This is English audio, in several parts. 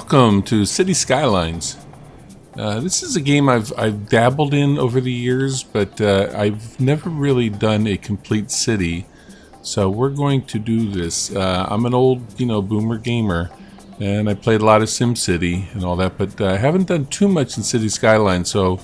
Welcome to Cities Skylines. This is a game I've dabbled in over the years, but I've never really done a complete city. So we're going to do this. I'm an old, boomer gamer, and I played a lot of SimCity and all that, but I haven't done too much in Cities Skylines. So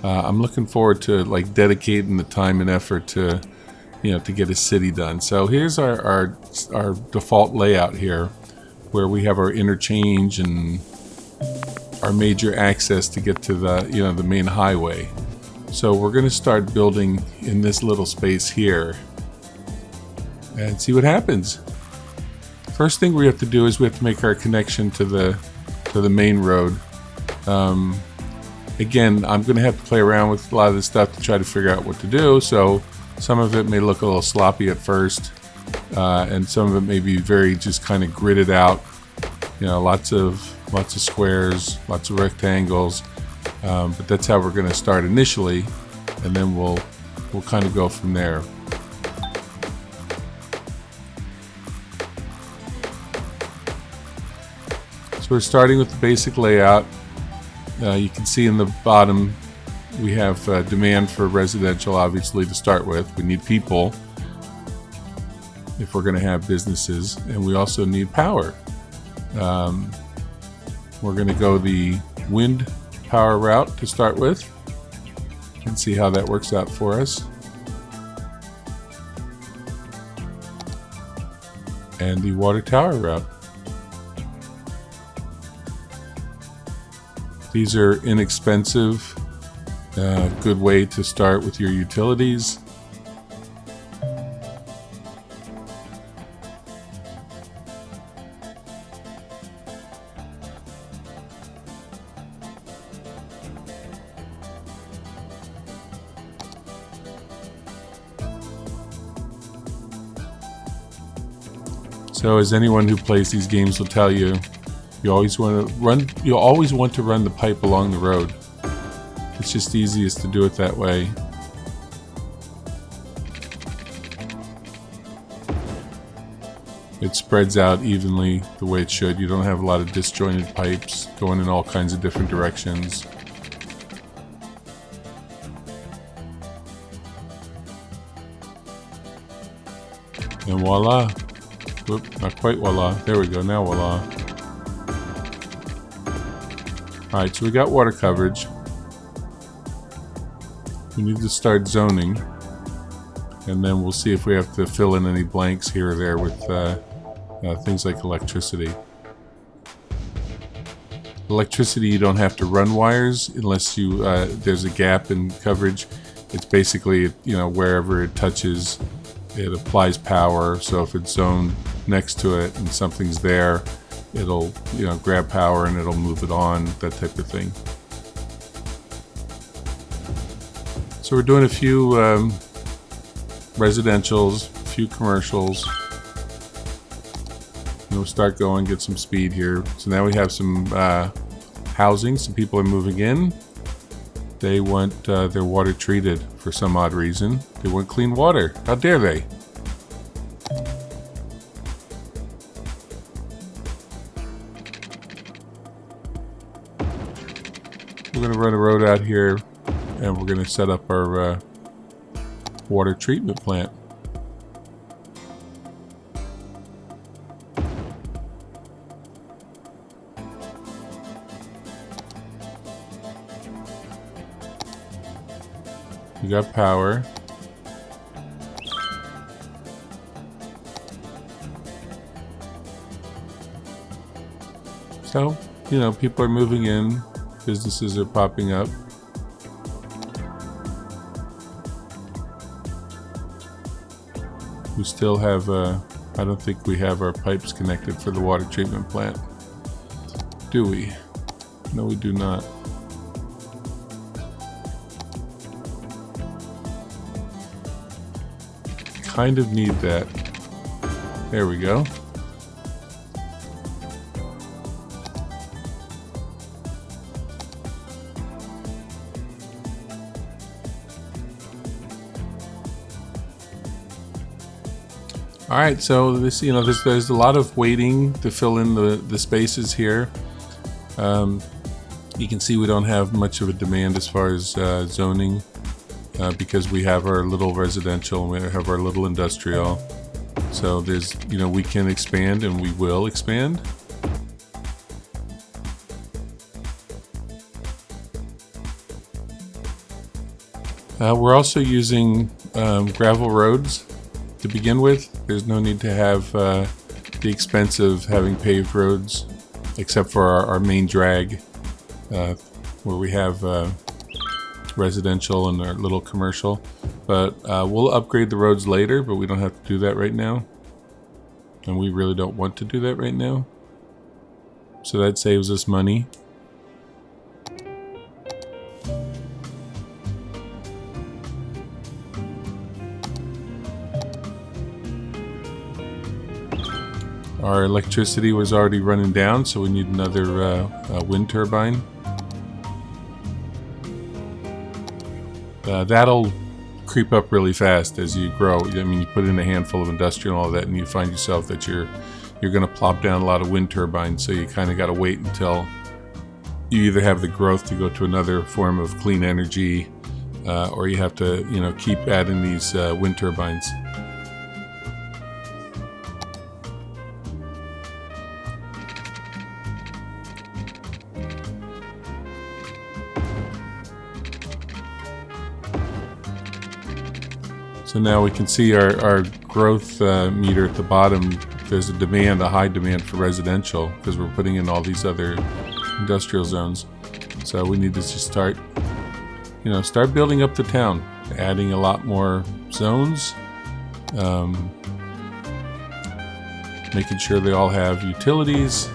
I'm looking forward to dedicating the time and effort to, to get a city done. So here's our default layout here, where we have our interchange and our major access to get to the the main highway. So we're going to start building in this little space here and see what happens. First thing we have to do is we have to make our connection to the main road. Again, I'm going to have to play around with a lot of this stuff to try to figure out what to do. So some of it may look a little sloppy at first. And some of it may be very just kind of gridded out, lots of squares, lots of rectangles, but that's how we're going to start initially, and then we'll kind of go from there. So we're starting with the basic layout. You can see in the bottom we have demand for residential, obviously, to start with. We need people if we're going to have businesses, and we also need power. We're going to go the wind power route to start with and see how that works out for us. And the water tower route. These are inexpensive, good way to start with your utilities. So as anyone who plays these games will tell you, you always want to run the pipe along the road. It's just easiest to do it that way. It spreads out evenly the way it should. You don't have a lot of disjointed pipes going in all kinds of different directions. And voila. Whoop, not quite voila. There we go, now voila. Alright, so we got water coverage. We need to start zoning. And then we'll see if we have to fill in any blanks here or there with things like electricity. Electricity, you don't have to run wires unless you there's a gap in coverage. It's basically, wherever it touches, it applies power. So if it's zoned next to it and something's there, it'll grab power and it'll move it on, that type of thing. So we're doing a few residentials, a few commercials. And we'll start going, get some speed here. So now we have some housing. Some people are moving in. They want their water treated for some odd reason. They want clean water. How dare they? We're going to run a road out here, and we're going to set up our water treatment plant. We got power. So, people are moving in. Businesses are popping up. We still have, I don't think we have our pipes connected for the water treatment plant. Do we? No, we do not. Kind of need that. There we go. All right, so this, there's a lot of waiting to fill in the spaces here. You can see we don't have much of a demand as far as zoning because we have our little residential and we have our little industrial. So there's, we can expand and we will expand. We're also using gravel roads to begin with. There's no need to have the expense of having paved roads, except for our main drag, where we have residential and our little commercial. But we'll upgrade the roads later, but we don't have to do that right now. And we really don't want to do that right now. So that saves us money. Our electricity was already running down, so we need another wind turbine. That'll creep up really fast as you grow. I mean, you put in a handful of industrial and all that, and you find yourself that you're going to plop down a lot of wind turbines. So you kind of got to wait until you either have the growth to go to another form of clean energy, or you have to, keep adding these wind turbines. So now we can see our growth meter at the bottom. There's a high demand for residential because we're putting in all these other industrial zones. So we need to just start building up the town, adding a lot more zones, making sure they all have utilities.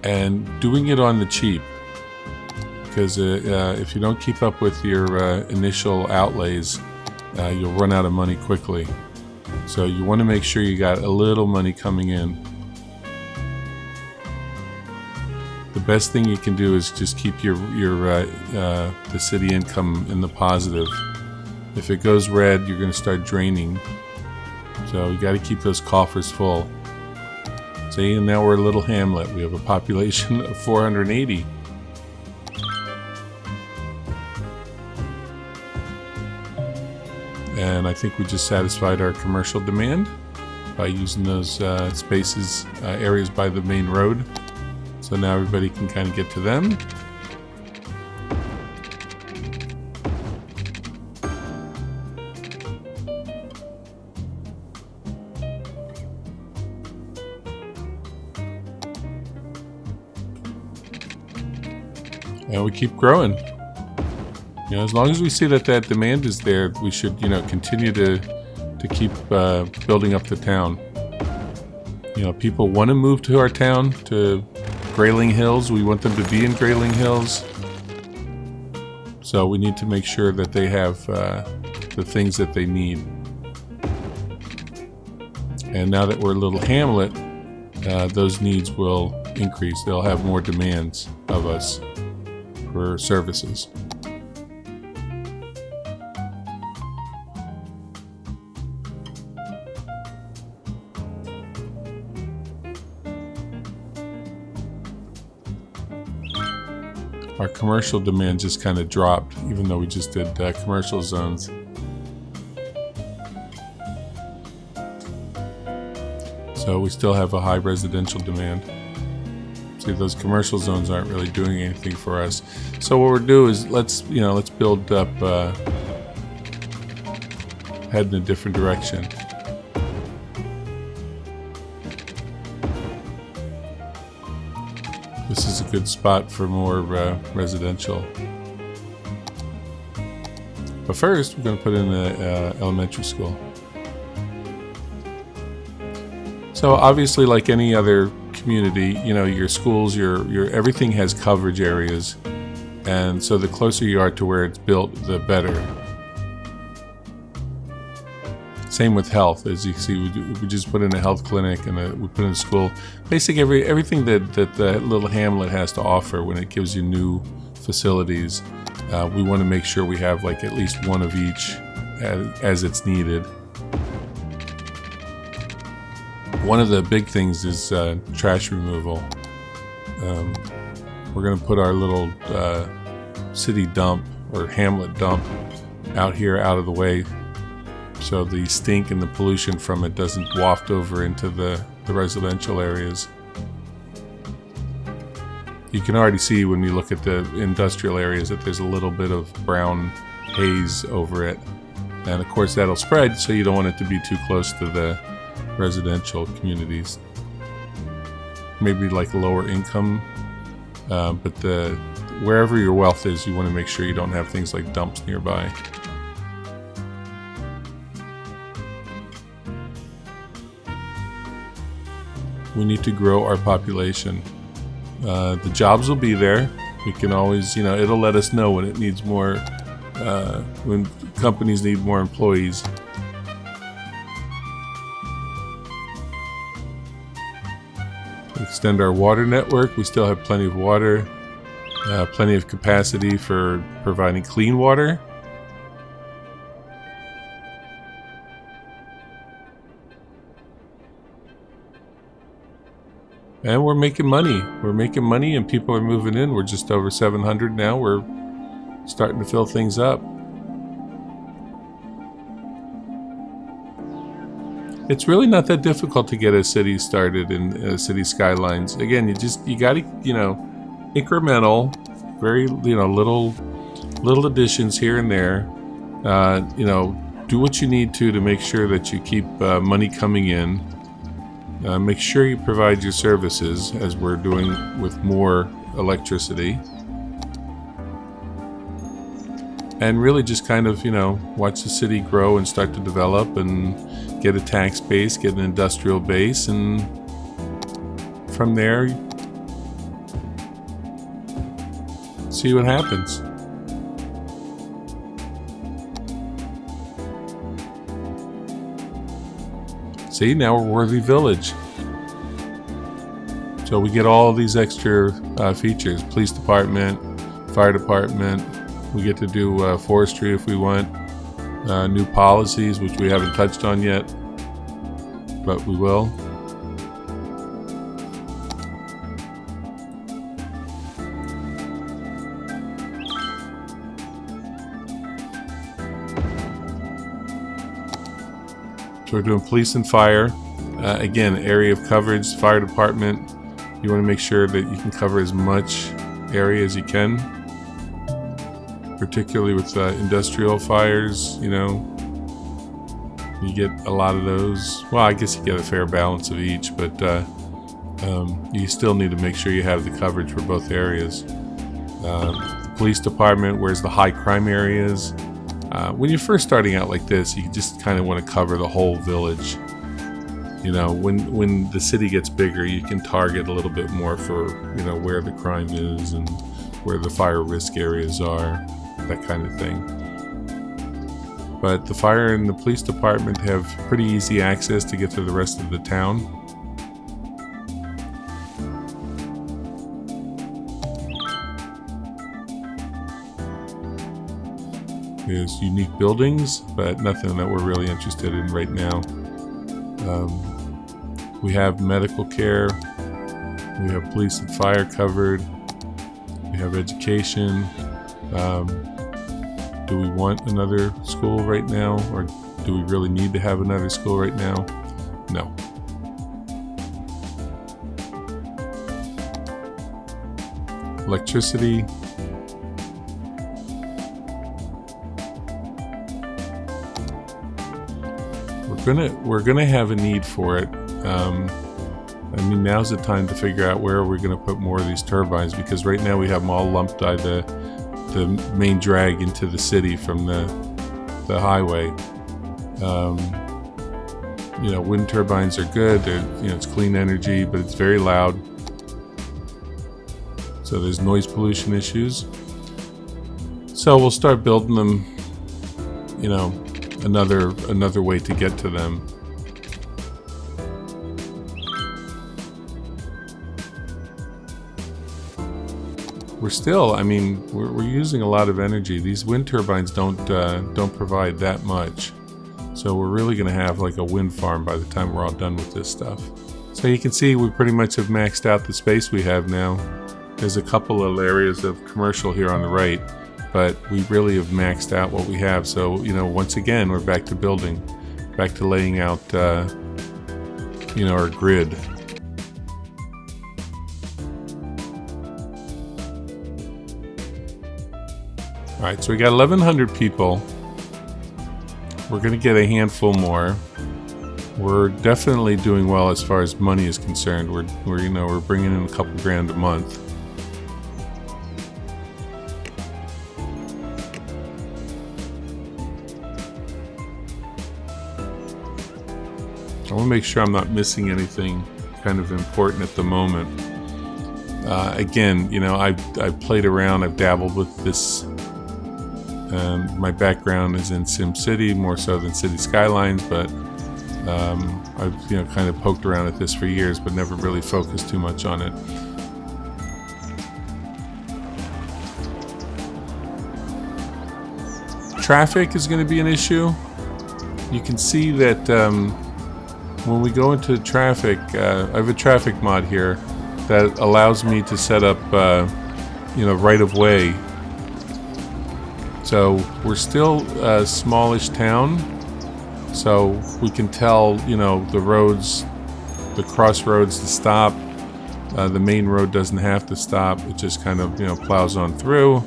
And doing it on the cheap. Because if you don't keep up with your initial outlays, you'll run out of money quickly. So you want to make sure you got a little money coming in. The best thing you can do is just keep the city income in the positive. If it goes red, you're going to start draining. So you got to keep those coffers full. See, and now we're a little hamlet. We have a population of 480. And I think we just satisfied our commercial demand by using those areas by the main road. So now everybody can kind of get to them. And we keep growing. As long as we see that demand is there, we should, continue to keep building up the town. People want to move to our town, to Greyling Hills. We want them to be in Greyling Hills. So we need to make sure that they have the things that they need. And now that we're a little hamlet, those needs will increase. They'll have more demands of us for services. Our commercial demand just kind of dropped, even though we just did commercial zones. So we still have a high residential demand. See, those commercial zones aren't really doing anything for us. So what we'll do is let's build up, head in a different direction. This is a good spot for more residential. But first, we're going to put in an elementary school. So obviously, like any other community, your schools, your everything has coverage areas, and so the closer you are to where it's built, the better. Same with health. As you see, we just put in a health clinic and we put in a school. Basically, everything that the little hamlet has to offer when it gives you new facilities, we want to make sure we have like at least one of each as it's needed. One of the big things is trash removal. We're going to put our little city dump or hamlet dump out here out of the way, so the stink and the pollution from it doesn't waft over into the residential areas. You can already see when you look at the industrial areas that there's a little bit of brown haze over it. And of course that'll spread, so you don't want it to be too close to the residential communities. Maybe like lower income, but wherever your wealth is, you want to make sure you don't have things like dumps nearby. We need to grow our population. The jobs will be there. We can always, it'll let us know when it needs more, when companies need more employees. Extend our water network. We still have plenty of water, plenty of capacity for providing clean water. And we're making money. We're making money and people are moving in. We're just over 700 now. We're starting to fill things up. It's really not that difficult to get a city started in City Skylines. Again, you got to, incremental, very, little additions here and there. Do what you need to make sure that you keep money coming in. Make sure you provide your services, as we're doing with more electricity. And really just kind of, watch the city grow and start to develop and get a tax base, get an industrial base, and from there, see what happens. See, now we're Worthy Village. So we get all these extra features. Police department, fire department. We get to do forestry if we want. New policies, which we haven't touched on yet, but we will. So we're doing police and fire. Again, area of coverage, fire department. You want to make sure that you can cover as much area as you can, particularly with industrial fires. You get a lot of those. Well, I guess you get a fair balance of each, but you still need to make sure you have the coverage for both areas. The police department, where's the high crime areas. When you're first starting out like this, you just kind of want to cover the whole village. When the city gets bigger, you can target a little bit more for, where the crime is and where the fire risk areas are, that kind of thing. But the fire and the police department have pretty easy access to get to the rest of the town. There's unique buildings, but nothing that we're really interested in right now. We have medical care. We have police and fire covered. We have education. Do we want another school right now? Or do we really need to have another school right now? No. Electricity. We're gonna have a need for it. Now's the time to figure out where we're gonna put more of these turbines, because right now we have them all lumped by the main drag into the city from the highway. Wind turbines are good. It's clean energy, but it's very loud. So there's noise pollution issues. So we'll start building them, another way to get to them. We're still, we're using a lot of energy. These wind turbines don't provide that much. So we're really going to have like a wind farm by the time we're all done with this stuff. So you can see we pretty much have maxed out the space we have now. There's a couple of areas of commercial here on the right, but we really have maxed out what we have. So, you know, once again, we're back to building, back to laying out, you know, our grid. All right, so we got 1,100 people. We're going to get a handful more. We're definitely doing well as far as money is concerned. We're bringing in a couple grand a month. I want to make sure I'm not missing anything kind of important at the moment. Again, you know, I've played around. I've dabbled with this. My background is in SimCity more so than City Skylines, but I've, you know, kind of poked around at this for years, but never really focused too much on it. Traffic is going to be an issue. You can see that when we go into traffic, I have a traffic mod here that allows me to set up, you know, right of way. So we're still a smallish town, so we can tell, you know, the roads, the crossroads to stop. The main road doesn't have to stop. It just kind of, you know, plows on through.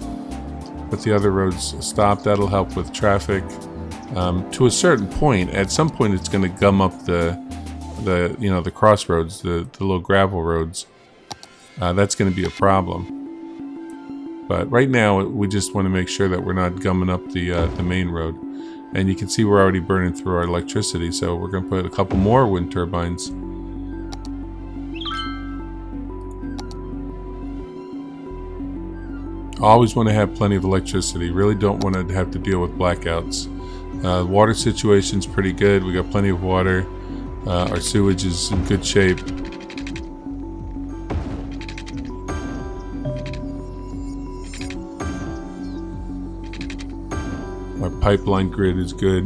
But the other roads stop. That'll help with traffic. To a certain point, at some point it's going to gum up the you know, the crossroads, the little gravel roads. That's going to be a problem. But right now we just want to make sure that we're not gumming up the main road. And you can see we're already burning through our electricity, so we're going to put a couple more wind turbines. Always want to have plenty of electricity. Really don't want to have to deal with blackouts. Water situation's pretty good. We got plenty of water. Our sewage is in good shape. Our pipeline grid is good.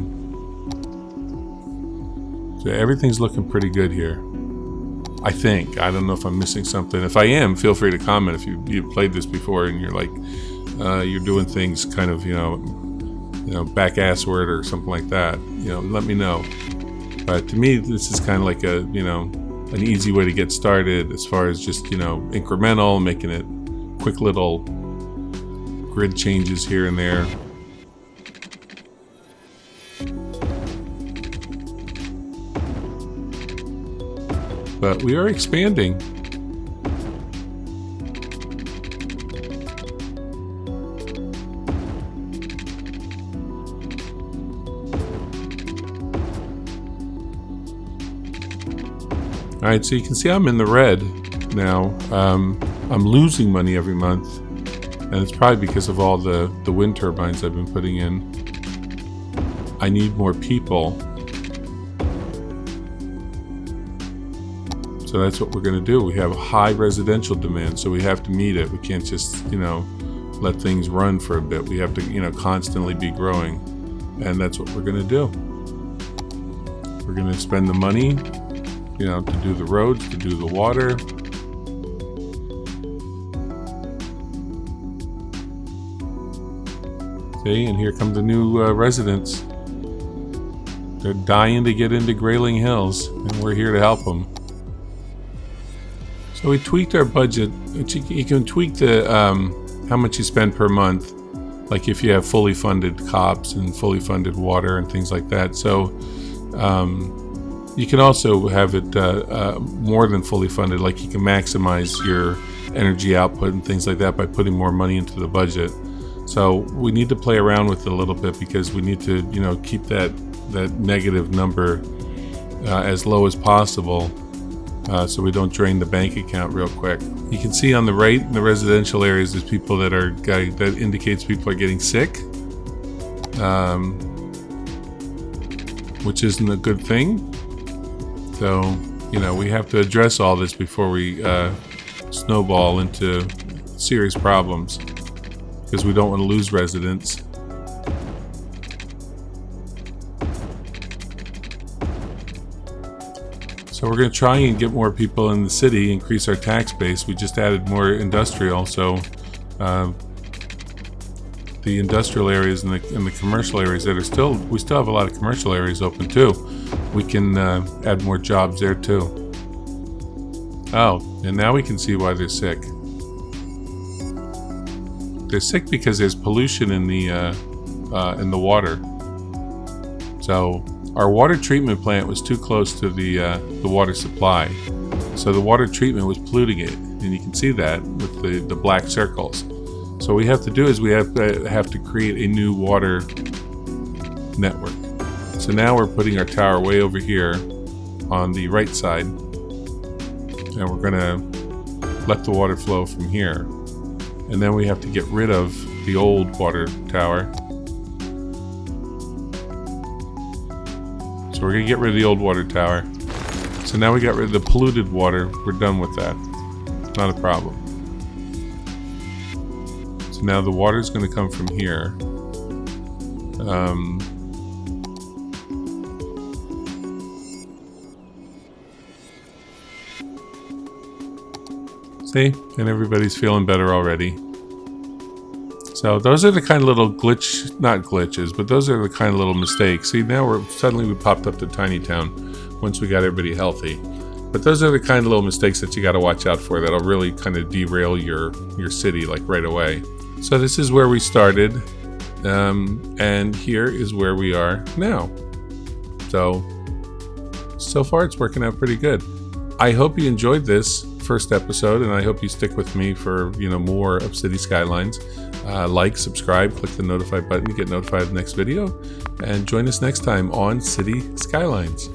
So everything's looking pretty good here. I think. I don't know if I'm missing something. If I am, feel free to comment. If you've played this before and you're like, you're doing things kind of, you know, back-assward or something like that, you know, let me know. But to me, this is kind of like a, you know, an easy way to get started as far as just, you know, incremental, making it quick little grid changes here and there. But we are expanding. All right, so you can see I'm in the red now. I'm losing money every month, and it's probably because of all the wind turbines I've been putting in. I need more people. So that's what we're going to do. We have a high residential demand, so we have to meet it. We can't just, you know, let things run for a bit. We have to, you know, constantly be growing, and that's what we're going to do. We're going to spend the money, you know, to do the roads, to do the water. See, and here come the new residents. They're dying to get into Greyling Hills, and we're here to help them. So we tweaked our budget. You can tweak the how much you spend per month, like if you have fully funded cops and fully funded water and things like that. So you can also have it more than fully funded, like you can maximize your energy output and things like that by putting more money into the budget. So we need to play around with it a little bit because we need to, you know, keep that negative number as low as possible. So we don't drain the bank account real quick. You can see on the right in the residential areas there's people that indicates people are getting sick, which isn't a good thing. So, you know, we have to address all this before we snowball into serious problems, because we don't want to lose residents. So we're going to try and get more people in the city, increase our tax base. We just added more industrial, so the industrial areas and the commercial areas that are we still have a lot of commercial areas open too. We can add more jobs there too. Oh, and now we can see why they're sick. They're sick because there's pollution in the water. So our water treatment plant was too close to the water supply, so the water treatment was polluting it, and you can see that with the black circles. So what we have to do is we have to create a new water network. So now we're putting our tower way over here on the right side, and we're going to let the water flow from here. And then we have to get rid of the old water tower. So we're going to get rid of the old water tower. So now we got rid of the polluted water. We're done with that. Not a problem. So now the water is going to come from here. See? And everybody's feeling better already. So those are the kind of little not glitches, but those are the kind of little mistakes. See, now suddenly we popped up to Tiny Town once we got everybody healthy. But those are the kind of little mistakes that you got to watch out for that'll really kind of derail your city like right away. So this is where we started, and here is where we are now. So far it's working out pretty good. I hope you enjoyed this first episode, and I hope you stick with me for more of City Skylines. Like, subscribe, click the notify button to get notified of the next video, and join us next time on City Skylines.